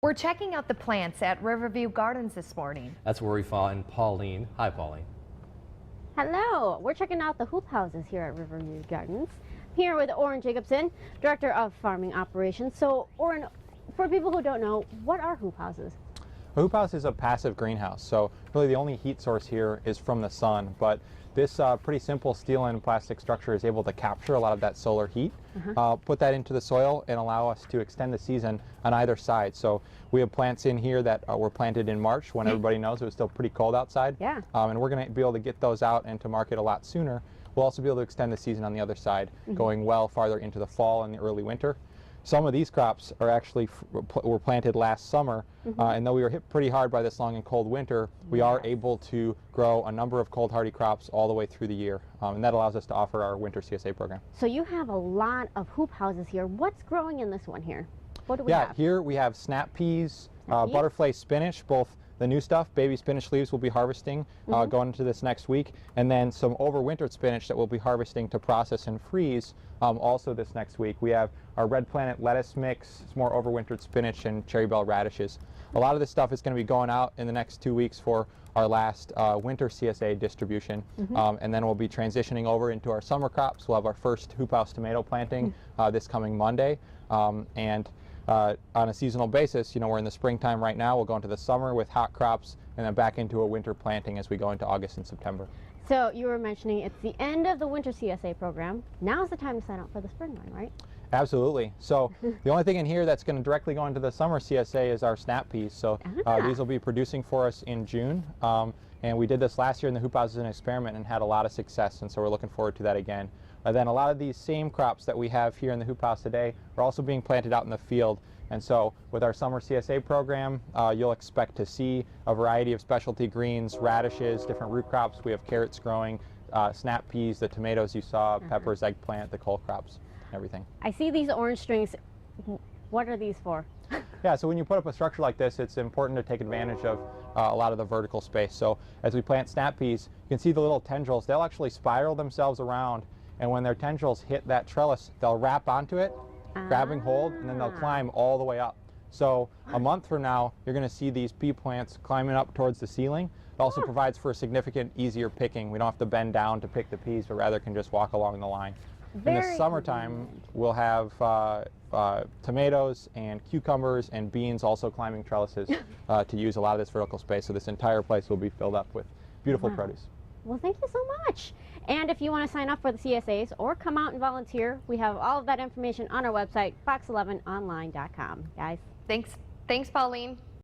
We're checking out the plants at Riverview Gardens this morning. That's where we find Pauleen. Hi, Pauleen. Hello, we're checking out the hoop houses here at Riverview Gardens. I'm here with Orrin Jacobson, Director of Farming Operations. So, Orrin, for people who don't know, what are hoop houses? A hoop house is a passive greenhouse, so really the only heat source here is from the sun, but this pretty simple steel and plastic structure is able to capture a lot of that solar heat, put that into the soil and allow us to extend the season on either side. So we have plants in here that were planted in March when everybody knows it was still pretty cold outside, and we're going to be able to get those out into market a lot sooner. We'll also be able to extend the season on the other side, going well farther into the fall and the early winter. Some of these crops are actually were planted last summer, and though we were hit pretty hard by this long and cold winter, we are able to grow a number of cold hardy crops all the way through the year, and that allows us to offer our winter CSA program. So you have a lot of hoop houses here. What's growing in this one here? What do we have? Here we have snap peas, butterfly spinach, both the new stuff, baby spinach leaves we'll be harvesting going into this next week, and then some overwintered spinach that we'll be harvesting to process and freeze also this next week. We have our Red Planet lettuce mix, some more overwintered spinach, and cherry bell radishes. A lot of this stuff is going to be going out in the next 2 weeks for our last winter CSA distribution, and then we'll be transitioning over into our summer crops. We'll have our first hoop house tomato planting this coming Monday, and on a seasonal basis, you know, we're in the springtime right now. We'll go into the summer with hot crops and then back into a winter planting as we go into August and September. So you were mentioning it's the end of the winter CSA program. Now's the time to sign up for the spring one, right? Absolutely. So the only thing in here that's going to directly go into the summer CSA is our snap peas. So these will be producing for us in June. And we did this last year in the hoop house as an experiment and had a lot of success, and so we're looking forward to that again. Then a lot of these same crops that we have here in the hoop house today are also being planted out in the field. And so with our summer CSA program, you'll expect to see a variety of specialty greens, radishes, different root crops. We have carrots growing, snap peas, the tomatoes you saw, peppers, eggplant, the cole crops, everything. I see these orange strings. What are these for? Yeah, so when you put up a structure like this, it's important to take advantage of a lot of the vertical space. So as we plant snap peas, you can see the little tendrils. They'll actually spiral themselves around, and when their tendrils hit that trellis, they'll wrap onto it, grabbing hold, and then they'll climb all the way up. So a month from now, you're going to see these pea plants climbing up towards the ceiling. It also provides for a significant easier picking. We don't have to bend down to pick the peas, but rather can just walk along the line. In the summertime, we'll have tomatoes and cucumbers and beans also climbing trellises to use a lot of this vertical space. So this entire place will be filled up with beautiful produce. Well, thank you so much. And if you want to sign up for the CSAs or come out and volunteer, we have all of that information on our website, fox11online.com. Guys. Thanks, Pauleen.